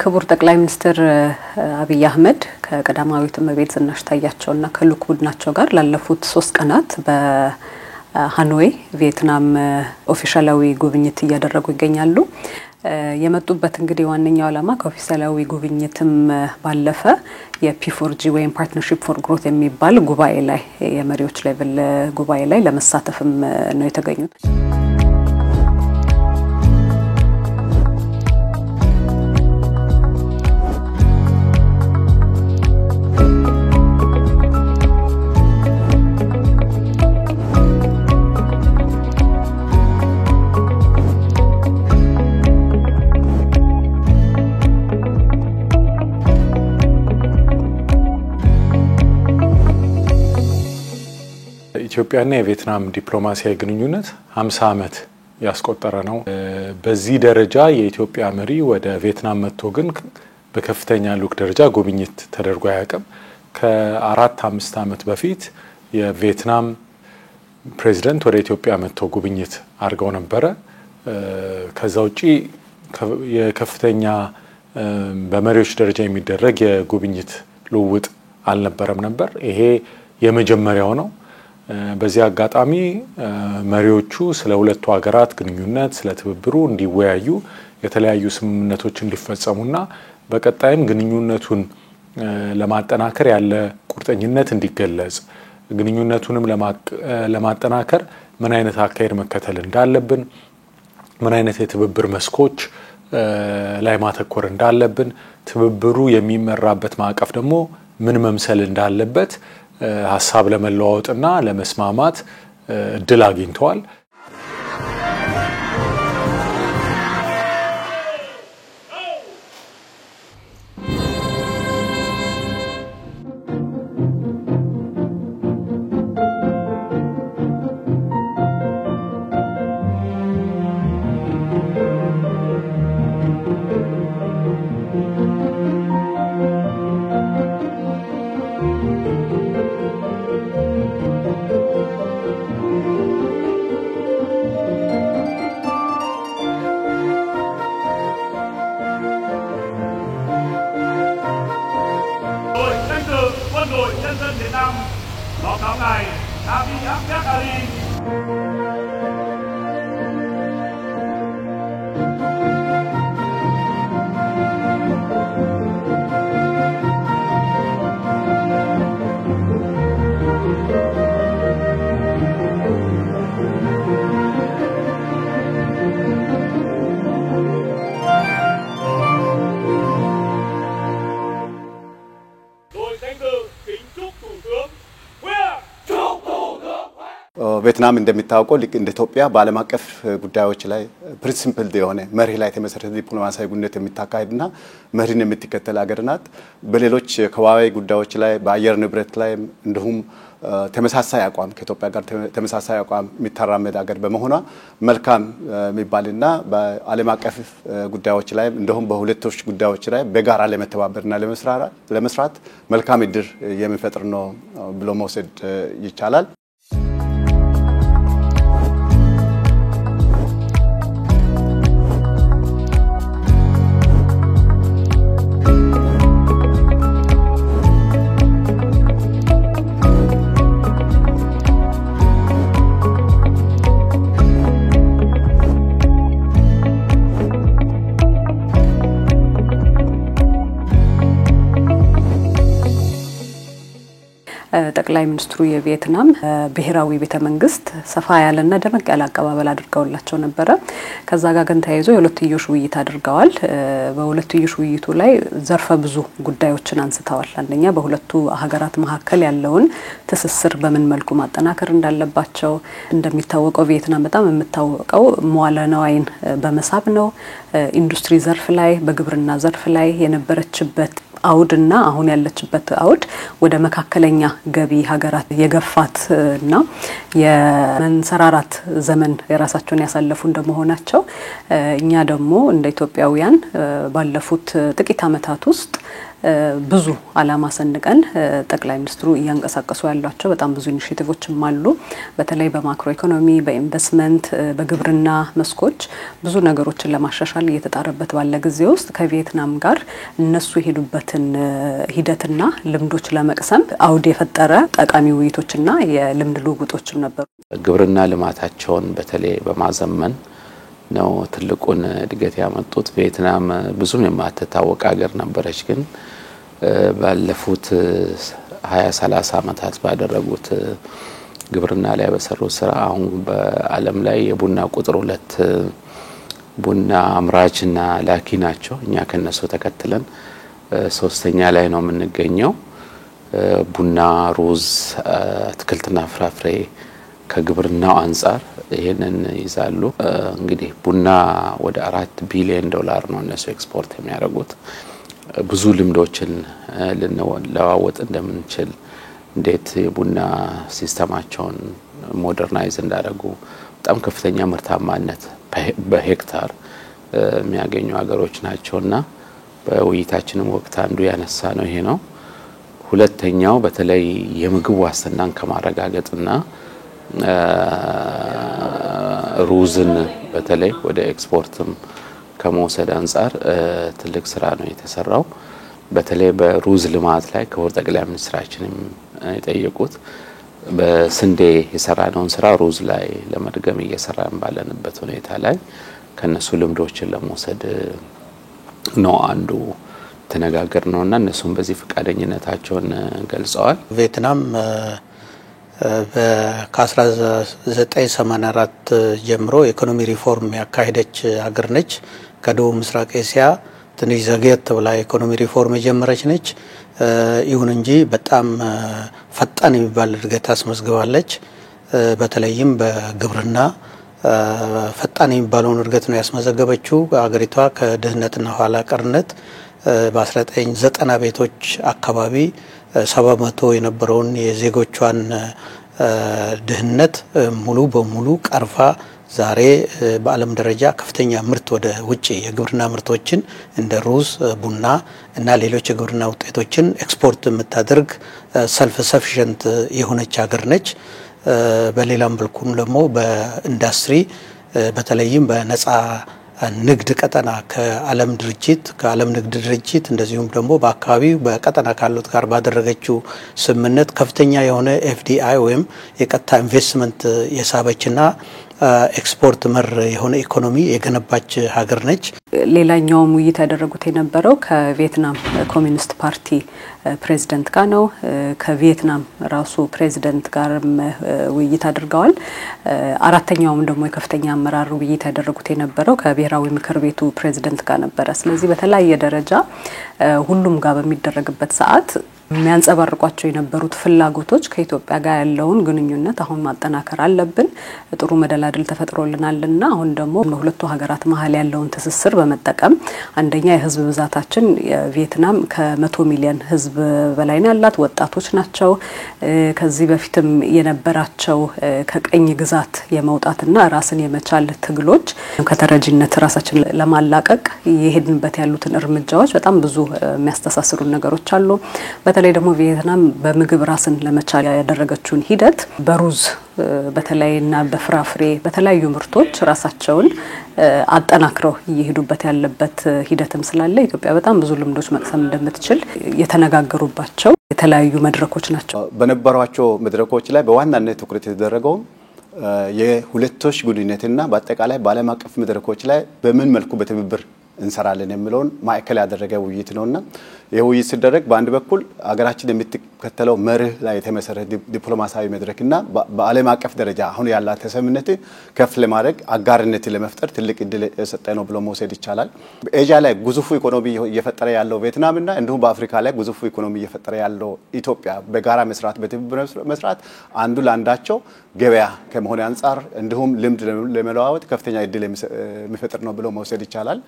ክቡር ጠቅላይ ሚኒስትር አብይ አህመድ ከቀዳማዊት እመቤት ዝናሽ ታያቸውና ከልዑክ ቡድናቸው ጋር ላለፉት 3 ቀናት በሃኖይ ቪየትናም ኦፊሻላዊ ጉብኝት እያደረጉ ይገኛሉ። የመጡበት እንግዲህ ዋነኛው ዓላማ ከኦፊሻላዊ ጉብኝትም ባለፈ የፒ4ጂ ወይም ፓርትነርሺፕ ፎር ግሮት የሚባል ጉባኤ ላይ የመሪዎች ሌቭል ጉባኤ ላይ ለመሳተፍም ነው የተገኙት። ኢትዮጵያና የቪየትናም ዲፕሎማሲያዊ ግንኙነት 50 ዓመት ያስቆጠረ ነው። በዚህ ደረጃ የኢትዮጵያ መሪ ወደ ቪየትናም መጥቶ ግን በከፍተኛ ልዑክ ደረጃ ጉብኝት ተደርጎ ያቀም ከ4-5 ዓመት በፊት የቪየትናም ፕሬዝዳንት ወደ ኢትዮጵያ መጥቶ ጉብኝት አድርገው ነበር። ከዛ ውጪ የከፍተኛ በመሪዎች ደረጃ የሚደረግ የጉብኝት ልውውጥ አልነበረም ነበር። ይሄ የመጀመሪያው ነው። በዚህ አጋጣሚ መሪዎቹ ስለ ሁለቱ ሀገራት ግንኙነት ስለ ትብብሩ እንዲወያዩ የተለያዩ ስምምነቶች እንዲፈጸሙና በቀጣይም ግንኙነቱን ለማጠናከር ያለ ቁርጠኝነት እንዲገለጽ ግንኙነቱንም ለማጠናከር ምን አይነት አካሄድ መከተል እንዳለብን ምን አይነት የትብብር መስኮች ላይ ማተኮር እንዳለብን ትብብሩ የሚመራበት ማዕቀፍ ደግሞ ምን መምሰል እንዳለበት ሐሳብ ለመለዋወጥና ለመስማማት እድል አግኝተዋል። Đội nhân dân Việt Nam báo cáo ngài Abiy Ahmed Ali. ቪየትናም እንደሚታወቀው ልክ እንደ ኢትዮጵያ በዓለም አቀፍ ጉዳዮች ላይ ፕሪንሲፕል የሆነ መርህ ላይ የተመሰረተ ዲፕሎማሲያዊ ግንኙነት የምታካሂድና መርህን የምትከተል ሀገር ናት። በሌሎች ከባቢ ጉዳዮች ላይ በአየር ንብረት ላይ እንዲሁም ተመሳሳይ አቋም ከኢትዮጵያ ጋር ተመሳሳይ አቋም የሚተራመድ ሀገር በመሆኗ መልካም የሚባልና በዓለም አቀፍ ጉዳዮች ላይ እንዲሁም በሁለቶች ጉዳዮች ላይ በጋራ ለመተባበርና ለመስራት መልካም እድል የሚፈጥር ነው ብሎ መውሰድ ይቻላል። ጠቅላይ ሚኒስትሩ የቪየትናም ብሔራዊ ቤተ መንግስት ሰፋ ያለና ደመቅ ያለ አቀባበል አድርገውላቸው ነበር። ከዛ ጋር ግን ተያይዞ የሁለትዮሽ ውይይት አድርገዋል። በሁለትዮሽ ውይይቱ ላይ ዘርፈ ብዙ ጉዳዮችን አንስተዋል። አንደኛ በሁለቱ ሀገራት መካከል ያለውን ትስስር በምን መልኩ ማጠናከር እንዳለባቸው እንደሚታወቀው ቪየትናም በጣም የምታወቀው መዋለ ንዋይን በመሳብ ነው። ኢንዱስትሪ ዘርፍ ላይ በግብርና ዘርፍ ላይ የነበረችበት አውድና አሁን ያለችበት አውድ ወደ መካከለኛ ገቢ ሀገራት የገፋትና የመንሰራራት ዘመን የራሳቸውን ያሳለፉ እንደመሆናቸው እኛ ደግሞ እንደ ኢትዮጵያውያን ባለፉት ጥቂት አመታት ውስጥ ብዙ አላማ ሰንቀን ጠቅላይ ሚኒስትሩ እያንቀሳቀሱ ያሏቸው በጣም ብዙ ኢኒሼቲቮችም አሉ። በተለይ በማክሮ ኢኮኖሚ፣ በኢንቨስትመንት፣ በግብርና መስኮች ብዙ ነገሮችን ለማሻሻል እየተጣረበት ባለ ጊዜ ውስጥ ከቪየትናም ጋር እነሱ የሄዱበትን ሂደትና ልምዶች ለመቅሰም አውድ የፈጠረ ጠቃሚ ውይይቶችና የልምድ ልውውጦችም ነበሩ። ግብርና ልማታቸውን በተለይ በማዘመን ነው ትልቁን እድገት ያመጡት። ቪየትናም ብዙም የማትታወቅ ሀገር ነበረች፣ ግን ባለፉት 20-30 ዓመታት ባደረጉት ግብርና ላይ በሰሩት ስራ አሁን በዓለም ላይ የቡና ቁጥር 2 ቡና አምራችና ላኪ ናቸው። እኛ ከነሱ ተከትለን 3ኛ ላይ ነው የምንገኘው። ቡና፣ ሩዝ፣ አትክልትና ፍራፍሬ ከግብርናው አንፃር ይሄንን ይዛሉ። እንግዲህ ቡና ወደ $4 ቢሊዮን ነው እነሱ ኤክስፖርት የሚያደርጉት። ብዙ ልምዶችን ልንለዋወጥ እንደምንችል እንዴት የቡና ሲስተማቸውን ሞደርናይዝ እንዳደረጉ በጣም ከፍተኛ ምርታማነት በሄክታር የሚያገኙ ሀገሮች ናቸውና በውይይታችንም ወቅት አንዱ ያነሳ ነው ይሄ ነው። ሁለተኛው በተለይ የምግብ ዋስትናን ከማረጋገጥና ሩዝን በተለይ ወደ ኤክስፖርትም ከመውሰድ አንፃር ትልቅ ስራ ነው የተሰራው። በተለይ በሩዝ ልማት ላይ ክቡር ጠቅላይ ሚኒስትራችንም የጠየቁት በስንዴ የሰራነውን ስራ ሩዝ ላይ ለመድገም እየሰራን ባለንበት ሁኔታ ላይ ከነሱ ልምዶችን ለመውሰድ ነው አንዱ ተነጋገር ነውና እነሱም በዚህ ፍቃደኝነታቸውን ገልጸዋል። ቪየትናም ከ1984 ጀምሮ ኢኮኖሚ ሪፎርም ያካሄደች ሀገር ነች። ከደቡብ ምስራቅ ኤሲያ ትንሽ ዘግየት ብላ ኢኮኖሚ ሪፎርም የጀመረች ነች። ይሁን እንጂ በጣም ፈጣን የሚባል እድገት አስመዝግባለች። በተለይም በግብርና ፈጣን የሚባለውን እድገት ነው ያስመዘገበችው። ሀገሪቷ ከድህነትና ኋላ ቀርነት በ1990 ቤቶች አካባቢ 70% የነበረውን የዜጎቿን ድህነት ሙሉ በሙሉ ቀርፋ ዛሬ በዓለም ደረጃ ከፍተኛ ምርት ወደ ውጪ የግብርና ምርቶችን እንደ ሩዝ፣ ቡና እና ሌሎች የግብርና ውጤቶችን ኤክስፖርት የምታደርግ ሰልፍ ሰፊሸንት የሆነች ሀገር ነች። በሌላም በልኩም ደግሞ በኢንዱስትሪ በተለይም በነፃ ንግድ ቀጠና ከዓለም ንግድ ድርጅት እንደዚሁም ደግሞ በአካባቢው በቀጠና ካሉት ጋር ባደረገችው ስምምነት ከፍተኛ የሆነ ኤፍዲአይ ወይም የቀጥታ ኢንቨስትመንት የሳበችና ኤክስፖርት መር የሆነ ኢኮኖሚ የገነባች ሀገር ነች። ሌላኛው ውይይት ያደረጉት የነበረው ከቪየትናም ኮሚኒስት ፓርቲ ፕሬዝዳንት ጋር ነው። ከቪየትናም ራሱ ፕሬዝዳንት ጋርም ውይይት አድርገዋል። አራተኛውም ደግሞ የከፍተኛ አመራር ውይይት ያደረጉት የነበረው ከብሔራዊ ምክር ቤቱ ፕሬዝዳንት ጋር ነበር። ስለዚህ በተለያየ ደረጃ ሁሉም ጋር በሚደረግበት ሰዓት የሚያንጸባርቋቸው የነበሩት ፍላጎቶች ከኢትዮጵያ ጋር ያለውን ግንኙነት አሁን ማጠናከር አለብን፣ ጥሩ መደላድል ተፈጥሮልናልና አሁን ደግሞ በሁለቱ ሀገራት መሀል ያለውን ትስስር በመጠቀም አንደኛ የህዝብ ብዛታችን ቪየትናም ከ100 ሚሊዮን ህዝብ በላይ ያላት ወጣቶች ናቸው። ከዚህ በፊትም የነበራቸው ከቀኝ ግዛት የመውጣትና ራስን የመቻል ትግሎች ከተረጂነት ራሳችን ለማላቀቅ የሄድንበት ያሉትን እርምጃዎች በጣም ብዙ የሚያስተሳስሩ ነገሮች አሉ። በተለይ ደግሞ ቪየትናም በምግብ ራስን ለመቻል ያደረገችውን ሂደት በሩዝ በተለይና በፍራፍሬ በተለያዩ ምርቶች ራሳቸውን አጠናክረው እየሄዱበት ያለበት ሂደትም ስላለ ኢትዮጵያ በጣም ብዙ ልምዶች መቅሰም እንደምትችል የተነጋገሩባቸው የተለያዩ መድረኮች ናቸው። በነበሯቸው መድረኮች ላይ በዋናነት ትኩረት የተደረገው የሁለቶች ግንኙነትና በአጠቃላይ በዓለም አቀፍ መድረኮች ላይ በምን መልኩ በትብብር እንሰራለን የሚለውን ማዕከል ያደረገ ውይይት ነውና የውይይት ሲደረግ በአንድ በኩል ሀገራችን የምትከተለው መርህ ላይ የተመሰረተ ዲፕሎማሲያዊ መድረክና በዓለም አቀፍ ደረጃ አሁን ያላት ተሰምነት ከፍ ለማድረግ አጋርነት ለመፍጠር ትልቅ እድል የሰጠ ነው ብሎ መውሰድ ይቻላል። በኤዥያ ላይ ግዙፍ ኢኮኖሚ እየፈጠረ ያለው ቪየትናምና እንዲሁም በአፍሪካ ላይ ግዙፍ ኢኮኖሚ እየፈጠረ ያለው ኢትዮጵያ በጋራ መስራት በትብብር መስራት አንዱ ለአንዳቸው ገበያ ከመሆን አንፃር እንዲሁም ልምድ ለመለዋወጥ ከፍተኛ እድል የሚፈጥር ነው ብሎ መውሰድ ይቻላል።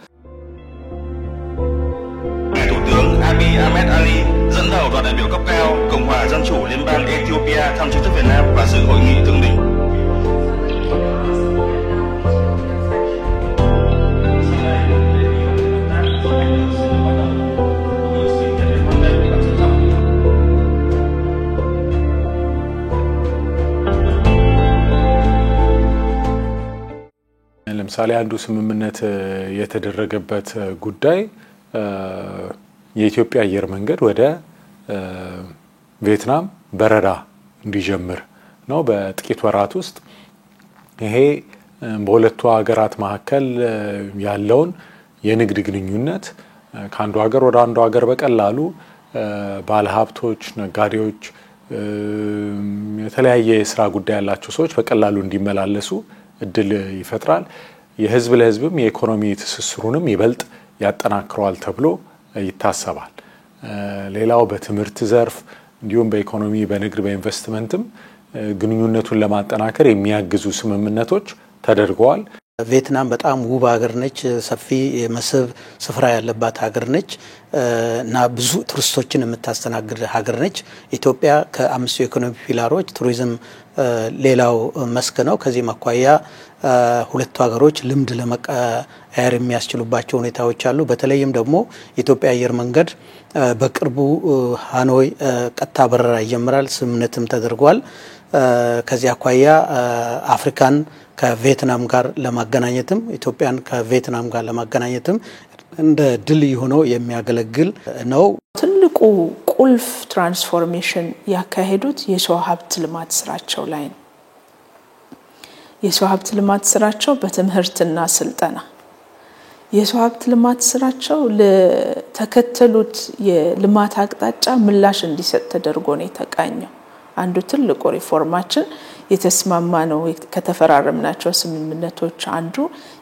Abiy Ahmed Ali dẫn đầu đoàn đại biểu cấp cao Cộng hòa Dân chủ Liên bang Ethiopia thăm chính thức Việt Nam và dự hội nghị thượng đỉnh. ለምሳሌ አንዱ ስምምነት የተደረገበት ጉዳይ የኢትዮጵያ አየር መንገድ ወደ ቪየትናም በረራ እንዲጀምር ነው በጥቂት ወራት ውስጥ። ይሄ በሁለቱ ሀገራት መካከል ያለውን የንግድ ግንኙነት ከአንዱ ሀገር ወደ አንዱ ሀገር በቀላሉ ባለሀብቶች፣ ነጋዴዎች፣ የተለያየ የስራ ጉዳይ ያላቸው ሰዎች በቀላሉ እንዲመላለሱ እድል ይፈጥራል። የህዝብ ለህዝብም የኢኮኖሚ ትስስሩንም ይበልጥ ያጠናክረዋል ተብሎ ይታሰባል። ሌላው በትምህርት ዘርፍ እንዲሁም በኢኮኖሚ በንግድ በኢንቨስትመንትም ግንኙነቱን ለማጠናከር የሚያግዙ ስምምነቶች ተደርገዋል። ቪየትናም በጣም ውብ ሀገር ነች። ሰፊ የመስህብ ስፍራ ያለባት ሀገር ነች እና ብዙ ቱሪስቶችን የምታስተናግድ ሀገር ነች። ኢትዮጵያ ከአምስቱ የኢኮኖሚ ፒላሮች ቱሪዝም ሌላው መስክ ነው። ከዚህ አኳያ ሁለቱ ሀገሮች ልምድ ለመቀያየር የሚያስችሉባቸው ሁኔታዎች አሉ። በተለይም ደግሞ የኢትዮጵያ አየር መንገድ በቅርቡ ሃኖይ ቀጥታ በረራ ይጀምራል፣ ስምምነትም ተደርጓል። ከዚህ አኳያ አፍሪካን ከቪየትናም ጋር ለማገናኘትም ኢትዮጵያን ከቪየትናም ጋር ለማገናኘትም እንደ ድልድይ ሆኖ የሚያገለግል ነው። ትልቁ ቁልፍ ትራንስፎርሜሽን ያካሄዱት የሰው ሀብት ልማት ስራቸው ላይ ነው። የሰው ሀብት ልማት ስራቸው በትምህርትና ስልጠና የሰው ሀብት ልማት ስራቸው ለተከተሉት የልማት አቅጣጫ ምላሽ እንዲሰጥ ተደርጎ ነው የተቃኘው። አንዱ ትልቁ ሪፎርማችን የተስማማ ነው ከተፈራረምናቸው ስምምነቶች አንዱ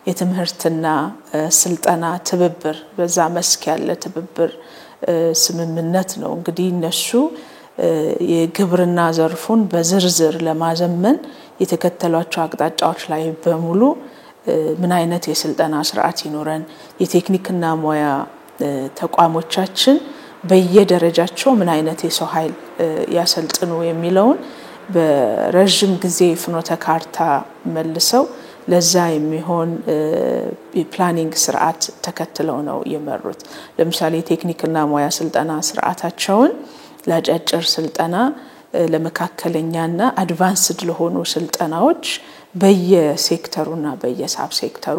የትምህርትና ስልጠና ትብብር በዛ መስክ ያለ ትብብር ስምምነት ነው። እንግዲህ እነሱ የግብርና ዘርፉን በዝርዝር ለማዘመን የተከተሏቸው አቅጣጫዎች ላይ በሙሉ ምን አይነት የስልጠና ስርዓት ይኖረን፣ የቴክኒክና ሙያ ተቋሞቻችን በየደረጃቸው ምን አይነት የሰው ኃይል ያሰልጥኑ የሚለውን በረጅም ጊዜ ፍኖተ ካርታ መልሰው ለዛ የሚሆን የፕላኒንግ ስርዓት ተከትለው ነው የመሩት። ለምሳሌ ቴክኒክና ሙያ ስልጠና ስርዓታቸውን ለአጫጭር ስልጠና ለመካከለኛና አድቫንስድ ለሆኑ ስልጠናዎች በየሴክተሩና በየሳብ ሴክተሩ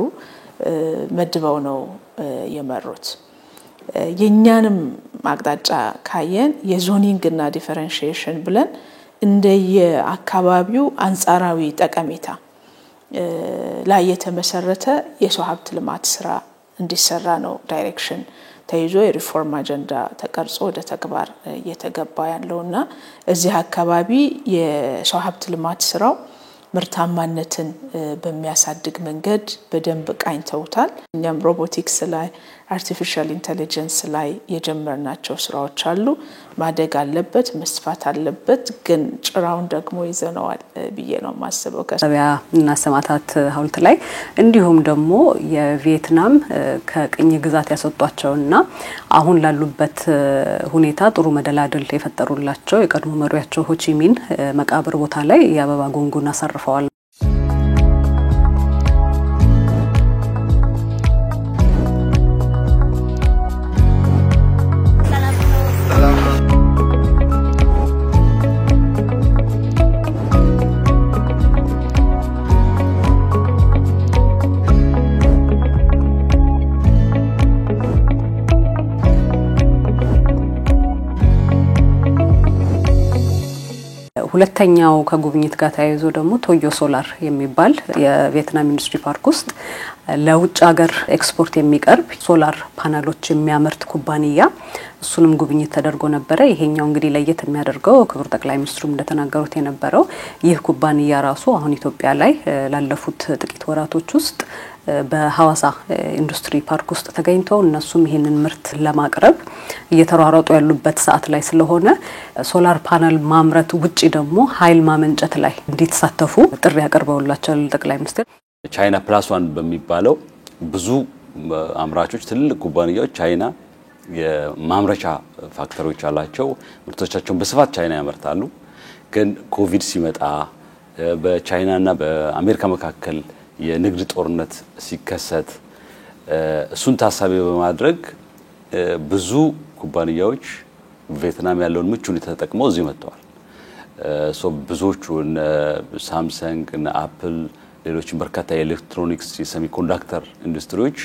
መድበው ነው የመሩት። የኛንም አቅጣጫ ካየን የዞኒንግ እና ዲፈረንሺዬሽን ብለን እንደየ አካባቢው አንጻራዊ ጠቀሜታ ላይ የተመሰረተ የሰው ሀብት ልማት ስራ እንዲሰራ ነው ዳይሬክሽን ተይዞ የሪፎርም አጀንዳ ተቀርጾ ወደ ተግባር እየተገባ ያለውና እዚህ አካባቢ የሰው ሀብት ልማት ስራው ምርታማነትን በሚያሳድግ መንገድ በደንብ ቃኝተውታል። እኛም ሮቦቲክስ ላይ አርቲፊሻል ኢንተለጀንስ ላይ የጀመርናቸው ስራዎች አሉ። ማደግ አለበት፣ መስፋት አለበት፣ ግን ጭራውን ደግሞ ይዘነዋል ብዬ ነው ማስበው። ከሰቢያ እና ሰማዕታት ሐውልት ላይ እንዲሁም ደግሞ የቪየትናም ከቅኝ ግዛት ያስወጧቸውና አሁን ላሉበት ሁኔታ ጥሩ መደላደል የፈጠሩላቸው የቀድሞ መሪያቸው ሆቺሚን መቃብር ቦታ ላይ የአበባ ጉንጉን አሳርፈዋል። ሁለተኛው ከጉብኝት ጋር ተያይዞ ደግሞ ቶዮ ሶላር የሚባል የቪየትናም ኢንዱስትሪ ፓርክ ውስጥ ለውጭ ሀገር ኤክስፖርት የሚቀርብ ሶላር ፓናሎች የሚያመርት ኩባንያ እሱንም ጉብኝት ተደርጎ ነበር። ይሄኛው እንግዲህ ለየት የሚያደርገው ክቡር ጠቅላይ ሚኒስትሩ እንደተናገሩት የነበረው ይህ ኩባንያ ራሱ አሁን ኢትዮጵያ ላይ ላለፉት ጥቂት ወራቶች ውስጥ በሐዋሳ ኢንዱስትሪ ፓርክ ውስጥ ተገኝተው እነሱም ይሄንን ምርት ለማቅረብ እየተሯሯጡ ያሉበት ሰዓት ላይ ስለሆነ ሶላር ፓናል ማምረት ውጪ ደግሞ ኃይል ማመንጨት ላይ እንዲተሳተፉ ጥሪ ያቀርበውላቸው ጠቅላይ ሚኒስትር። ቻይና ፕላስ 1 በሚባለው ብዙ አምራቾች ትልልቅ ኩባንያዎች ቻይና የማምረቻ ፋክተሪዎች አላቸው። ምርቶቻቸውን በስፋት ቻይና ያመርታሉ። ግን ኮቪድ ሲመጣ በቻይናና በአሜሪካ መካከል የንግድ ጦርነት ሲከሰት እሱን ታሳቢ በማድረግ ብዙ ኩባንያዎች ቪየትናም ያለውን ምቹ ሁኔታ ተጠቅመው እዚህ መጥተዋል። ብዙዎቹ ሳምሰንግ እና አፕል ሌሎችም በርካታ የኤሌክትሮኒክስ የሴሚኮንዳክተር ኢንዱስትሪዎች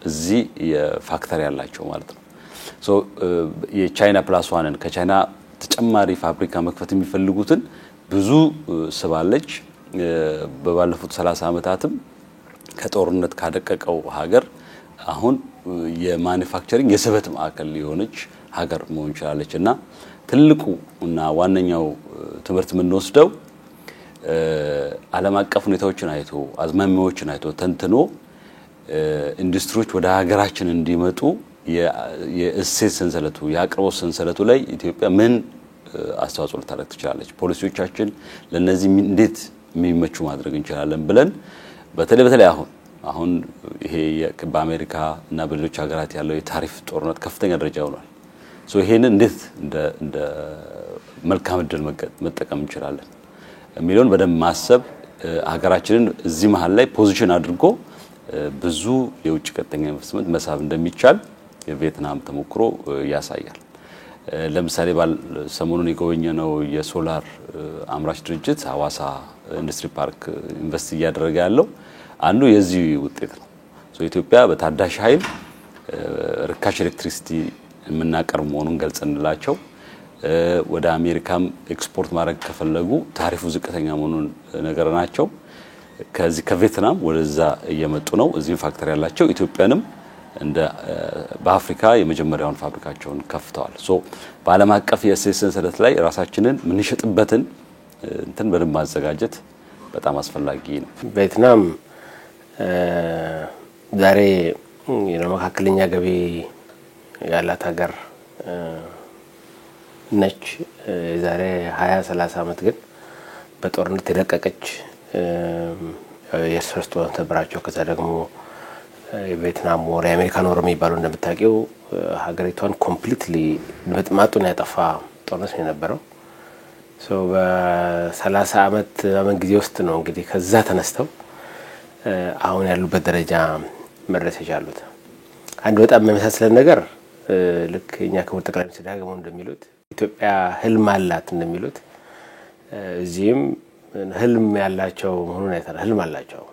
እዚህ የፋክተሪ ያላቸው ማለት ነው ሶ የቻይና ፕላስ ዋንን ከቻይና ተጨማሪ ፋብሪካ መክፈት የሚፈልጉትን ብዙ ስባለች በባለፉት 30 ዓመታትም ከጦርነት ካደቀቀው ሀገር አሁን የማኑፋክቸሪንግ የስበት ማዕከል የሆነች ሀገር መሆን ይችላልች እና ትልቁ እና ዋነኛው ትምህርት ምን ወስደው ዓለም አቀፍ ሁኔታዎችን አይቶ አዝማሚያዎችን አይቶ ተንትኖ ኢንዱስትሪዎች ወደ ሀገራችን እንዲመጡ የእሴት ሰንሰለቱ የአቅርቦት ሰንሰለቱ ላይ ኢትዮጵያ ምን አስተዋጽኦ ልታደርግ ትችላለች ፖሊሲዎቻችን ለነዚህ እንዴት የሚመቹ ማድረግ እንችላለን ብለን በተለይ አሁን ይሄ በአሜሪካ እና በሌሎች ሀገራት ያለው የታሪፍ ጦርነት ከፍተኛ ደረጃ ሆኗል ሶ ይሄንን እንዴት እንደ መልካም እድል መጠቀም እንችላለን ሚሊዮን በደም ማሰብ ሀገራችንን እዚህ መሃል ላይ ፖዚሽን አድርጎ ብዙ የውጭ ቀጥተኛ ኢንቨስትመንት መሳብ እንደሚቻል የቪየትናም ተሞክሮ ያሳያል ለምሳሌ ሰሞኑን የጎበኘነው የሶላር አምራች ድርጅት ሐዋሳ ኢንዱስትሪ ፓርክ ኢንቨስት እያደረገ ያለው አንዱ የዚህ ውጤት ነው ሶ ኢትዮጵያ በታዳሽ ኃይል ርካሽ ኤሌክትሪሲቲ የምናቀርብ መሆኑን ገልጸንላቸው ወደ አሜሪካም ኤክስፖርት ማድረግ ከፈለጉ ታሪፉ ዝቅተኛ መሆኑን ነገርናቸው ከዚህ ከቪየትናም ወደዛ እየመጡ ነው እዚህ ፋክተሪ ያላቸው ኢትዮጵያንም እንደ በአፍሪካ የመጀመሪያውን ፋብሪካቸውን ከፍተዋል ሶ በዓለም አቀፍ የእሴት ሰንሰለት ላይ ራሳችንን ምን ይሸጥበትን እንትን በደንብ ማዘጋጀት በጣም አስፈላጊ ነው ቪየትናም ዛሬ የመካከለኛ ገቢ ያላት ሀገር ነች ዛሬ 20-30 ዓመት ግን በጦርነት የደቀቀች የሰርስቶ ተብራቸው ከዛ ደግሞ የቪየትናም ወር የአሜሪካን ወር የሚባሉ እንደምታውቂው ሀገሪቷን ኮምፕሊትሊ በጥማጡን ያጠፋ ጦርነት ነው የነበረው ሶ በ30 ዓመት ጊዜ ውስጥ ነው እንግዲህ ከዛ ተነስተው አሁን ያሉበት ደረጃ መድረስ የቻሉት አንድ በጣም የሚያሳስለን ነገር ልክ እኛ ከወር ጠቅላይ ሚኒስትር ዳግሞ እንደሚሉት ኢትዮጵያ ህልም አላት እንደሚሉት እዚህም ህልም ያላቸው መሆኑን አይተናል ህልም አላቸው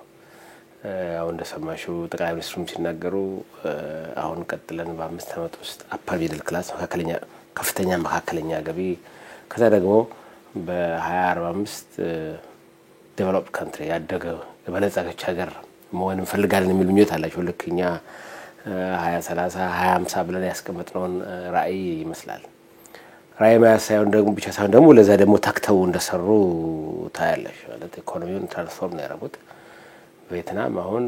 አሁን እንደሰማሽው ጠቅላይ ሚኒስትሩም ሲናገሩ አሁን ቀጥለን በ5 ዓመት ውስጥ አፐር ሚድል ክላስ መካከለኛ ከፍተኛ መካከለኛ ገቢ ከዛ ደግሞ በ2045 ዴቨሎፕድ ካንትሪ ያደገ በለጸገች ሀገር መሆን እንፈልጋለን የሚሉ ምኞት አላቸው ልክኛ 2030 2050 ብለን ያስቀመጥነውን ራዕይ ይመስላል ራዕይ ማያሳዩን ደግሞ ብቻ ሳይሆን ደግሞ ለዛ ደግሞ ታክተው እንደሰሩ ታያለሽ ማለት ኢኮኖሚውን ትራንስፎርም ነው ያደረጉት ቪየትናም አሁን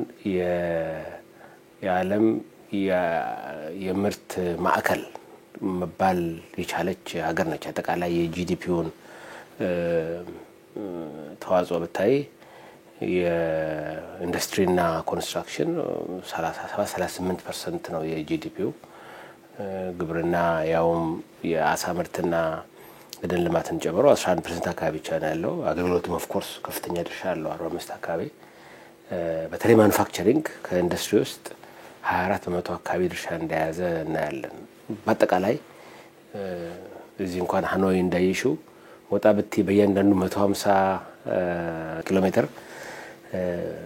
የዓለም የምርት ማዕከል መባል የቻለች ሀገር ነች አጠቃላይ የጂዲፒውን ተዋጽኦ በታይ የኢንዱስትሪና ኮንስትራክሽን 37-38% ነው የጂዲፒው ግብርና ያውም የአሳ ምርትና ገደል ልማትን ጨምሮ 11% አካባቢ ብቻ ነው ያለው አገልግሎቱም ኦፍ ኮርስ ከፍተኛ ድርሻ አለው 45 አካባቢ በተለይ ማኑፋክቸሪንግ ከኢንዱስትሪ ውስጥ 24% አካባቢ ድርሻ እንደያዘ እናያለን በአጠቃላይ እዚህ እንኳን ሃኖይ እንዳይሽው ወጣ ብቲ በእያንዳንዱ 150 ኪሎ ሜትር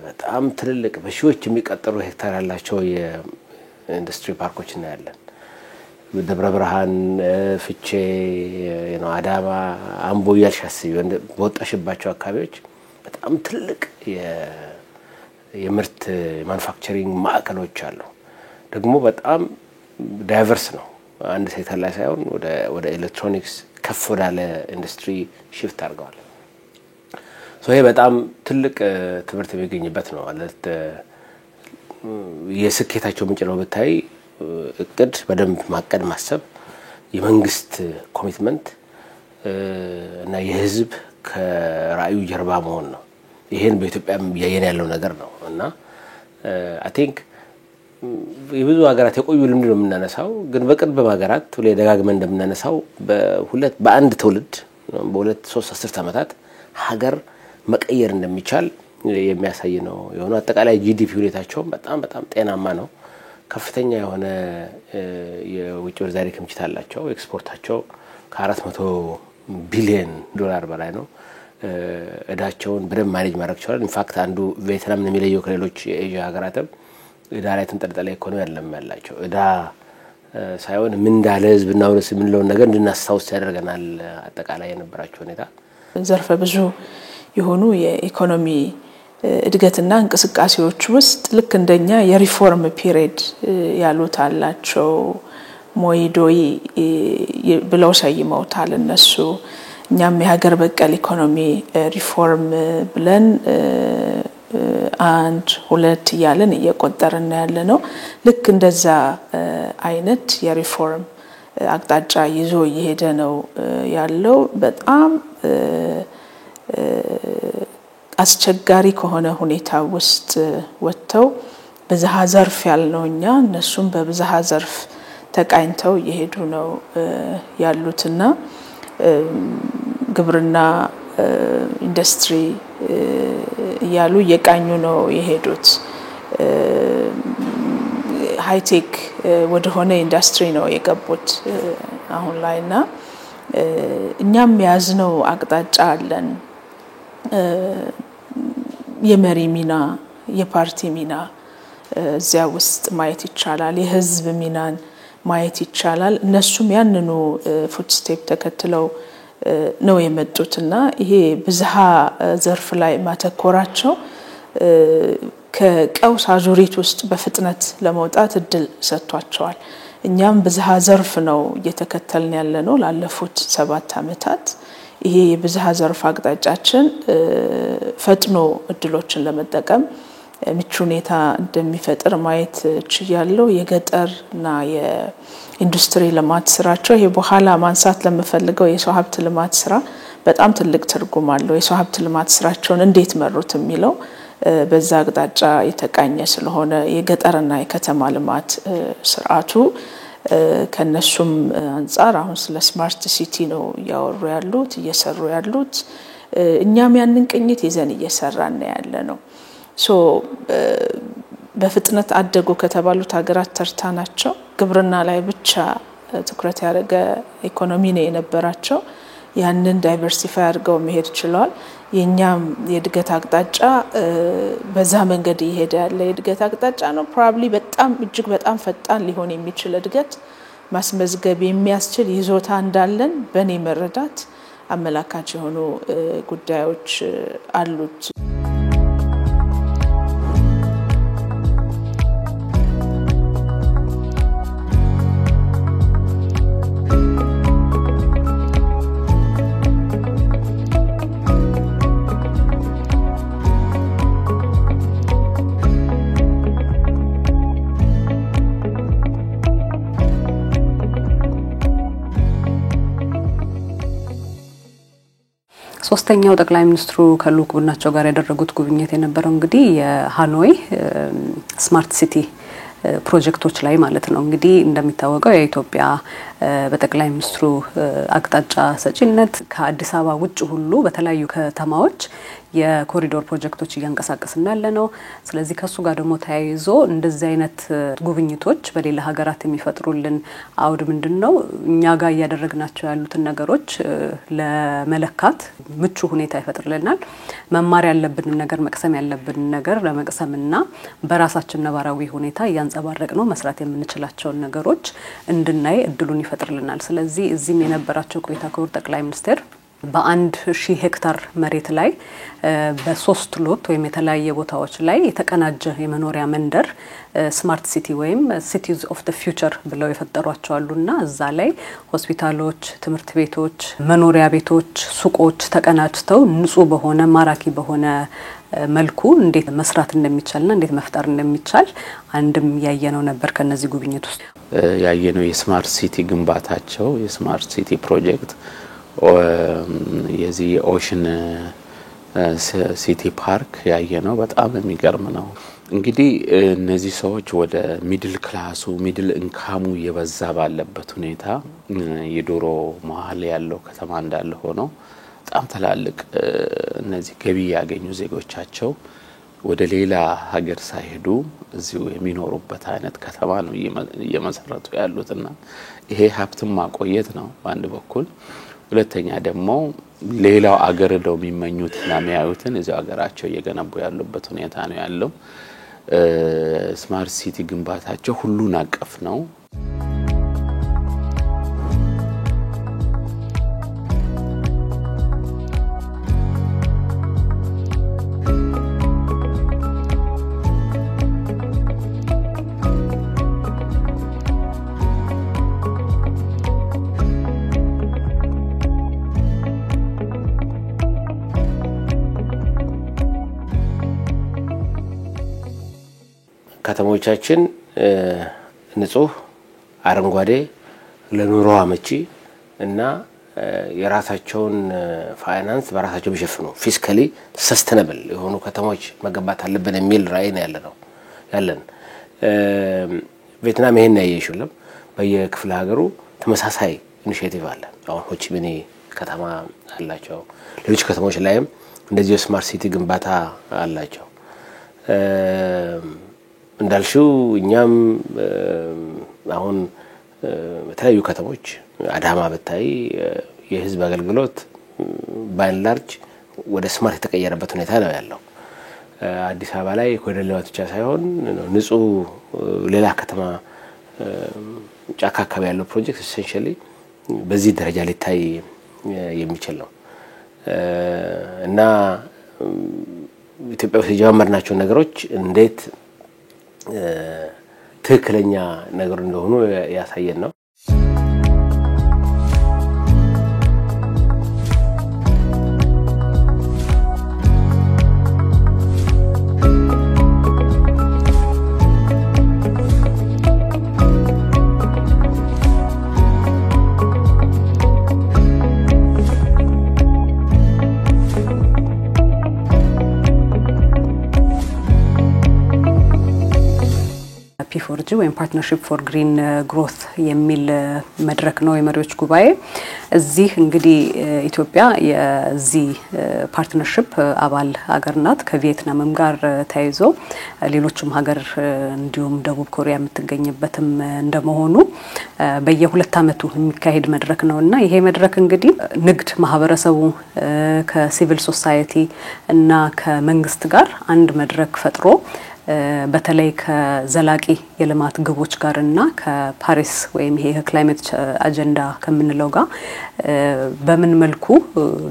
በጣም ትልልቅ በሺዎች የሚቀጠሩ ሄክታር ያላቸው የኢንዱስትሪ ፓርኮች እናያለን ደብረ ብርሃን ፍቼ አዳማ አምቦ ያልሻስ በወጣሽባቸው አካባቢዎች በጣም ትልቅ የምርት ማኑፋክቸሪንግ ማዕከሎች አሉ ደግሞ በጣም ዳይቨርስ ነው አንድ ሴክተር ላይ ሳይሆን ወደ ኤሌክትሮኒክስ ከፍ ወዳለ ኢንዱስትሪ ሽፍት አድርገዋል ሶ ይሄ በጣም ትልቅ ትምህርት የሚገኝበት ነው ማለት የስኬታቸው ምንጭ ነው በታይ እቅድ በደንብ ማቀድ ማሰብ የመንግስት ኮሚትመንት እና የህዝብ ከራዩ ጀርባ መሆን ነው ይሄን በኢትዮጵያ ያየን ያለው ነገር ነው እና አይ ቲንክ የብዙ ሀገራት የቆዩ ልምድ ነው የምናነሳው ግን በቅርብ ሀገራት ሁሌ ደጋግመን እንደምናነሳው በአንድ ትውልድ በ2-3 10 ዓመታት ሀገር መቀየር እንደሚቻል የሚያሳይ ነው የሆነ አጠቃላይ ጂዲፒ ሁኔታቸው በጣም ጤናማ ነው ከፍተኛ የሆነ የውጭ ወርዛሪ ክምችት አላቸው ኤክስፖርታቸው ከ$400 ቢሊዮን በላይ ነው እዳቸውን በደንብ ማኔጅ ማድረግ ይችላል። ኢንፋክት አንዱ ቪየትናም የሚለየው ከሌሎች የኤዥያ ሀገራትም እዳ ላይ ተንጠልጣላ ኢኮኖሚ አይደለም ያላቸው። እዳ ሳይሆን ምን እንዳለ ህዝብና ወለስ የምንለውን ነገር እንድናስታውስ ያደርገናል። አጠቃላይ የነበራቸው ሁኔታ ዘርፈ ብዙ የሆኑ የኢኮኖሚ እድገትና እንቅስቃሴዎች ውስጥ ልክ እንደኛ የሪፎርም ፒሪየድ ያሉት አላቸው። ሞይዶይ ብለው ሰይመውታል እነሱ። እኛም የሀገር በቀል ኢኮኖሚ ሪፎርም ብለን 1 2 እያለን እየቆጠርን ያለነው ልክ እንደዛ አይነት የሪፎርም አቅጣጫ ይዞ እየሄደ ነው ያለው። በጣም አስቸጋሪ ከሆነ ሁኔታ ውስጥ ወጥተው በዛሃ ዘርፍ ያልነውኛ እነሱም በብዛሃ ዘርፍ ተቃኝተው እየሄዱ ነው ያሉትና ግብርና ኢንዱስትሪ ያሉ የቃኙ ነው የሄዱት። ሃይቴክ ወደ ሆነ ኢንዱስትሪ ነው የገቡት አሁን ላይና እኛም ያዝነው አቅጣጫ አለን። የመሪ ሚና የፓርቲ ሚና እዚያ ውስጥ ማየት ይቻላል። የህዝብ ሚናን ማየት ይቻላል። እነሱም ያንኑ ፉትስቴፕ ተከትለው ነው የመጡትና ይሄ ብዝሃ ዘርፍ ላይ ማተኮራቸው ከቀውስ አዙሪት ውስጥ በፍጥነት ለመውጣት እድል ሰጥቷቸዋል። እኛም ብዝሃ ዘርፍ ነው እየተከተልን ያለነው ላለፉት 7 አመታት። ይሄ የብዝሃ ዘርፍ አቅጣጫችን ፈጥኖ እድሎችን ለመጠቀም ምቹ ሁኔታ እንደሚፈጥር ማየት ችያለሁ። የገጠርና የኢንዱስትሪ ልማት ስራቸው ይሄ በኋላ ማንሳት ለምፈልገው የሰው ሀብት ልማት ስራ በጣም ትልቅ ትርጉም አለው። የሰው ሀብት ልማት ስራቸውን እንዴት መሩት የሚለው በዛ አቅጣጫ የተቃኘ ስለሆነ የገጠርና የከተማ ልማት ስርዓቱ ከነሱም አንፃር አሁን ስለ ስማርት ሲቲ ነው ያወሩ ያሉት እየሰሩ ያሉት። እኛም ያንን ቅኝት ይዘን እየሰራን ያለ ነው። በፍጥነት አደጉ ከተባሉት ሀገራት ተርታ ናቸው። ግብርና ላይ ብቻ ትኩረት ያደረገ ኢኮኖሚ ነው የነበራቸው። ያንን ዳይቨርሲፋይ አድርገው መሄድ ችለዋል። የኛም የእድገት አቅጣጫ በዛ መንገድ ይሄድ ያለ የእድገት አቅጣጫ ነው። ፕሮባብሊ በጣም እጅግ በጣም ፈጣን ሊሆን የሚችል እድገት ማስመዝገብ የሚያስችል ይዞታ እንዳለን በኔ መረዳት አመላካች የሆኑ ጉዳዮች አሉት። ሶስተኛው ጠቅላይ ሚኒስትሩ ከልኡክ ቡድናቸው ጋር ያደረጉት ጉብኝት የነበረው እንግዲህ የሃኖይ ስማርት ሲቲ ፕሮጀክቶች ላይ ማለት ነው። እንግዲህ እንደሚታወቀው የኢትዮጵያ በጠቅላይ ሚኒስትሩ አቅጣጫ ሰጪነት ከአዲስ አበባ ውጭ ሁሉ በተለያዩ ከተማዎች የኮሪዶር ፕሮጀክቶች እያንቀሳቀስን ያለነው። ስለዚህ ከሱ ጋር ደግሞ ተያይዞ እንደዚህ አይነት ጉብኝቶች በሌላ ሀገራት የሚፈጥሩልን አውድ ምንድነው? እኛ ጋር እያደረግናቸው ያሉትን ነገሮች ለመለካት ምቹ ሁኔታ ይፈጥርልናል። መማር ያለብን ነገር መቅሰም ያለብን ነገር ለመቅሰምና በራሳችን ነባራዊ ሁኔታ ያንጸባረቅ ነው መስራት የምንችላቸው ነገሮች እንድናይ እድሉን ይፈጥርልናል። ስለዚህ እዚህም የነበራቸው ቆይታ ክቡር ጠቅላይ ሚኒስትር በ1000 ሄክታር መሬት ላይ በ3 ሎት ወይም የተለያየ ቦታዎች ላይ የተቀናጀ የመኖሪያ መንደር ስማርት ሲቲ ወይም ሲቲዝ ኦፍ ዘ ፊውቸር ብለው የፈጠሯቸው አሉና እዛ ላይ ሆስፒታሎች፣ ትምህርት ቤቶች፣ መኖሪያ ቤቶች፣ ሱቆች ተቀናጅተው ንጹህ በሆነ ማራኪ በሆነ መልኩ እንዴት መስራት እንደሚቻልና እንዴት መፍጠር እንደሚቻል አንድም ያየነው ነበር። ከነዚህ ጉብኝት ውስጥ ያየነው የስማርት ሲቲ ግንባታቸው የስማርት ሲቲ ፕሮጀክት የዚህ ኦሽን ሲቲ ፓርክ ያየነው በጣም የሚገርም ነው። እንግዲህ እነዚህ ሰዎች ወደ ሚድል ክላሱ ሚድል ኢንካሙ የበዛ ባለበት ሁኔታ የዶሮ መሀል ያለው ከተማ እንዳለ ሆኖ በጣም ተላልቅ እነዚህ ገቢ ያገኙ ዜጎቻቸው ወደ ሌላ ሀገር ሳይሄዱ እዚሁ የሚኖሩበት አይነት ከተማ ነው እየመሰረቱ ያሉትና ይሄ ሀብትን ማቆየት ነው በአንድ በኩል። ሁለተኛ ደግሞ ሌላው አገር ደው የሚመኙትና የሚያዩትን እዚያው አገራቸው እየገነቡ ያሉበት ሁኔታ ነው ያለው። ስማርት ሲቲ ግንባታቸው ሁሉን አቀፍ ነው። ከተሞቻችን ንጹህ አረንጓዴ ለኑሮ አመቺ እና የራሳቸውን ፋይናንስ በራሳቸው ቢሸፍኑ ፊስካሊ ሰስተነብል የሆኑ ከተሞች መገንባት አለብን የሚል ራዕይ ነው ያለን። ቪየትናም ይሄን ያየሽውለም በየክፍለ ሀገሩ ተመሳሳይ ኢኒሺዬቲቭ አለ። አሁን ሆቺሚኒ ከተማ አላቸው። ሌሎች ከተሞች ላይም እንደዚህ ስማርት ሲቲ ግንባታ አላቸው። እንዳልሽው እኛም አሁን በተለያዩ ከተሞች አዳማ በታይ የህዝብ አገልግሎት ባይላርጅ ወደ ስማርት የተቀየረበት ሁኔታ ነው ያለው። አዲስ አበባ ላይ ኮሪደር ልማት ብቻ ሳይሆን ንጹህ ሌላ ከተማ ጫካ አካባቢ ያለው ፕሮጀክት ኢሴንሻሊ በዚህ ደረጃ ሊታይ የሚችል ነው እና ኢትዮጵያ ውስጥ የጀመርናቸው ነገሮች እንዴት ትክክለኛ ነገር እንደሆኑ ያሳየን ነው። P4G ወይም ፓርትነርሺፕ ፎር ግሪን ግሮት የሚል መድረክ ነው የመሪዎች ጉባኤ። እዚህ እንግዲህ ኢትዮጵያ የዚህ ፓርትነርሺፕ አባል ሀገር ናት። ከቪየትናምም ጋር ተያይዞ ሌሎችም ሀገር እንዲሁም ደቡብ ኮሪያ የምትገኝበትም እንደመሆኑ በየሁለት አመቱ የሚካሄድ መድረክ ነውና ይሄ መድረክ እንግዲህ ንግድ ማህበረሰቡ ከሲቪል ሶሳይቲ እና ከመንግስት ጋር አንድ መድረክ ፈጥሮ በተለይ ከዘላቂ የልማት ግቦች ጋርና ከፓሪስ ወይም ይሄ ክላይሜት አጀንዳ ከምንለው ጋር በምን መልኩ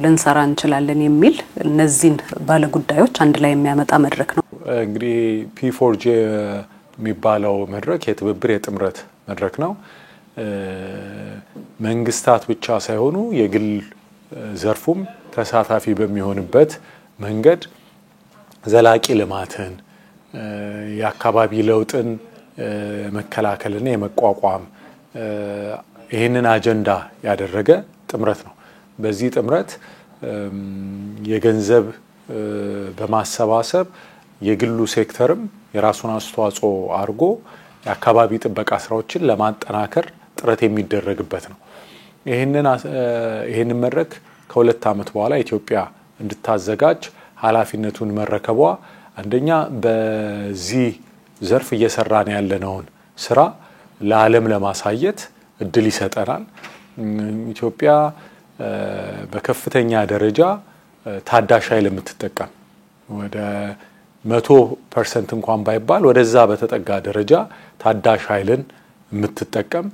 ልንሰራ እንችላለን የሚል እነዚህን ባለ ጉዳዮች አንድ ላይ የሚያመጣ መድረክ ነው። እንግዲህ P4G የሚባለው መድረክ የትብብር የጥምረት መድረክ ነው። መንግስታት ብቻ ሳይሆኑ የግል ዘርፉም ተሳታፊ በሚሆንበት መንገድ ዘላቂ ልማትን የአካባቢ ለውጥን መከላከልና የመቋቋም ይሄንን አጀንዳ ያደረገ ጥምረት ነው። በዚህ ጥምረት የገንዘብ በማሰባሰብ የግሉ ሴክተርም የራሱን አስተዋጽኦ አድርጎ የአካባቢ ጥበቃ ስራዎችን ለማጠናከር ጥረት የሚደረግበት ነው። ይሄንን መድረክ ከሁለት አመት በኋላ ኢትዮጵያ እንድታዘጋጅ ኃላፊነቱን መረከቧ አንደኛ በዚህ ዘርፍ እየሰራን ያለነውን ስራ ለዓለም ለማሳየት እድል ይሰጠናል። ኢትዮጵያ በከፍተኛ ደረጃ ታዳሽ ኃይል የምትጠቀም ወደ 100% እንኳን ባይባል ወደዛ በተጠጋ ደረጃ ታዳሽ ኃይልን የምትጠቀም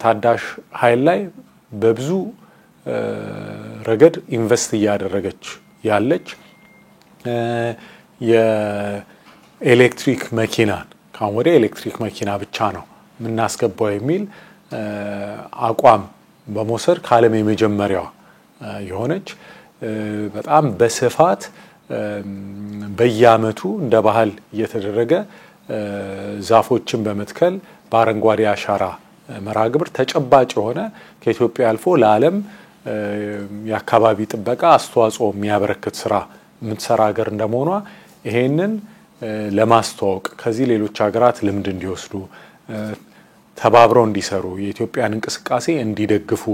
ታዳሽ ኃይል ላይ በብዙ ረገድ ኢንቨስት እያደረገች ያለች የኤሌክትሪክ መኪናን ካሁን ወደ ኤሌክትሪክ መኪና ብቻ ነው የምናስገባው የሚል አቋም በመውሰድ ከዓለም የመጀመሪያው የሆነች በጣም በስፋት በየአመቱ እንደ ባህል እየተደረገ ዛፎችን በመትከል በአረንጓዴ አሻራ መራግብር ተጨባጭ የሆነ ከኢትዮጵያ አልፎ ለዓለም የአካባቢ ጥበቃ አስተዋጽኦ የሚያበረክት ስራ የምትሰራ ሀገር እንደመሆኗ ይሄንን ለማስተዋወቅ ከዚህ ሌሎች ሀገራት ልምድ እንዲወስዱ ተባብረው እንዲሰሩ የኢትዮጵያን እንቅስቃሴ እንዲደግፉ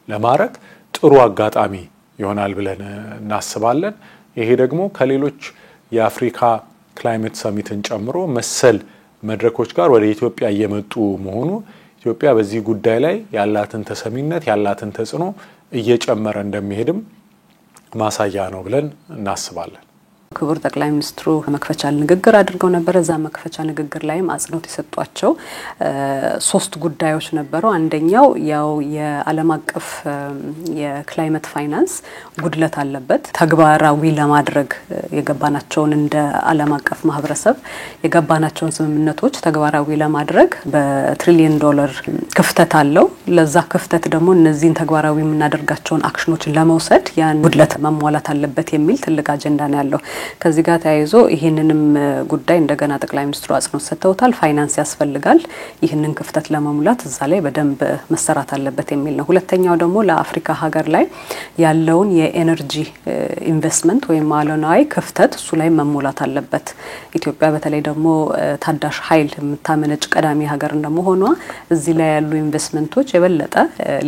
ለማድረግ ጥሩ አጋጣሚ ይሆናል ብለን እናስባለን። ይሄ ደግሞ ከሌሎች የአፍሪካ ክላይሜት ሰሚትን ጨምሮ መሰል መድረኮች ጋር ወደ ኢትዮጵያ እየመጡ መሆኑ ኢትዮጵያ በዚህ ጉዳይ ላይ ያላትን ተሰሚነት ያላትን ተጽዕኖ እየጨመረ እንደሚሄድም ማሳያ ነው ብለን እናስባለን። ክቡር ጠቅላይ ሚኒስትሩ መክፈቻ ንግግር አድርገው ነበር። እዛ መክፈቻ ንግግር ላይም አጽንኦት የሰጧቸው 3 ጉዳዮች ነበሩ። አንደኛው ያው የዓለም አቀፍ የክላይሜት ፋይናንስ ጉድለት አለበት፣ ተግባራዊ ለማድረግ የገባናቸውን እንደ ዓለም አቀፍ ማህበረሰብ የገባናቸውን ስምምነቶች ተግባራዊ ለማድረግ በትሪሊየን ዶላር ክፍተት አለው። ለዛ ክፍተት ደግሞ እነዚህን ተግባራዊ የምናደርጋቸውን አክሽኖችን ለመውሰድ ያን ጉድለት መሟላት አለበት የሚል ትልቅ አጀንዳ ነው ያለው። ከዚህ ጋር ተያይዞ ይሄንንም ጉዳይ እንደገና ጠቅላይ ሚኒስትሩ አጽንኦት ሰጥተውታል። ፋይናንስ ያስፈልጋል፣ ይሄንን ክፍተት ለመሙላት እዛ ላይ በደንብ መሰራት አለበት የሚል ነው። ሁለተኛው ደግሞ ለአፍሪካ ሀገር ላይ ያለውን የኤነርጂ ኢንቨስትመንት ወይም ማለናዊ ክፍተት እሱ ላይ መሞላት አለበት። ኢትዮጵያ በተለይ ደግሞ ታዳሽ ኃይል የምታመነጭ ቀዳሚ ሀገር እንደመሆኗ እዚህ ላይ ያሉ ኢንቨስትመንቶች የበለጠ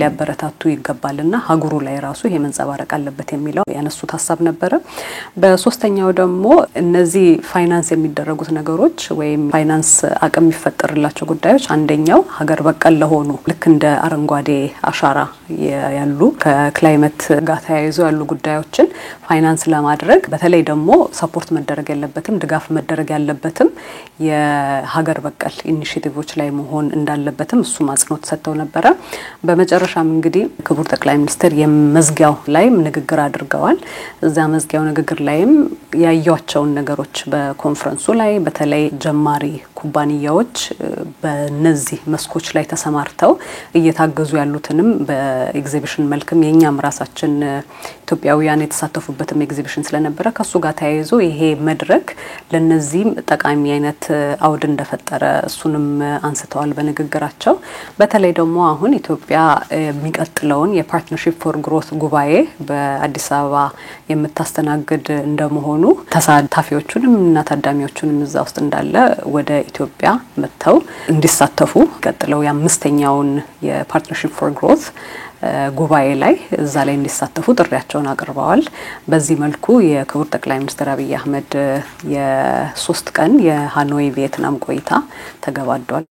ሊያበረታቱ ይገባልና ሀገሩ ላይ ራሱ ይሄ መንጸባረቅ አለበት የሚለው ያነሱት ሐሳብ ነበር። በሶስተኛው ደግሞ እነዚህ ፋይናንስ የሚደረጉት ነገሮች ወይም ፋይናንስ አቅም የሚፈጠርላቸው ጉዳዮች አንደኛው ሀገር በቀል ለሆኑ ልክ እንደ አረንጓዴ አሻራ ያሉ ከክላይሜት ጋር ተያይዞ ያሉ ጉዳዮችን ፋይናንስ ለማድረግ በተለይ ደግሞ ሰፖርት መደረግ ያለበትም ድጋፍ መደረግ ያለበትም የሀገር በቀል ኢኒሺቲቮች ላይ መሆን እንዳለበትም እሱ አጽንኦት ሰጥተው ነበር። በመጨረሻም እንግዲህ ክቡር ጠቅላይ ሚኒስትር የመዝጊያው ላይ ንግግር አድርገዋል። እዛ መዝጊያው ንግግር ላይም ያያቸውን ነገሮች በኮንፈረንሱ ላይ በተለይ ጀማሪ ኩባንያዎች በነዚህ መስኮች ላይ ተሰማርተው እየታገዙ ያሉትንም በኤግዚቢሽን መልክም የኛም ራሳችን ኢትዮጵያውያን የተሳተፉበትም ኤግዚቢሽን ስለነበረ ከሱ ጋር ተያይዞ ይሄ መድረክ ለነዚህም ጠቃሚ አይነት አውድ እንደፈጠረ እሱንም አንስተዋል በንግግራቸው። በተለይ ደግሞ አሁን ኢትዮጵያ የሚቀጥለውን የፓርትነርሺፕ ፎር ግሮት ጉባኤ በአዲስ አበባ የምታስተናግድ እንደመሆኑ ተሳታፊዎቹንም እና ታዳሚዎቹንም እዛ ውስጥ እንዳለ ወደ ኢትዮጵያ መጥተው እንዲሳተፉ ቀጥለው የ5ኛውን የፓርትነርሺፕ ፎር ግሮት ጉባኤ ላይ እዛ ላይ እንዲሳተፉ ጥሪያቸውን አቅርበዋል። በዚህ መልኩ የክቡር ጠቅላይ ሚኒስትር አብይ አህመድ የ3 ቀን የሃኖይ ቪየትናም ቆይታ ተገባዷል።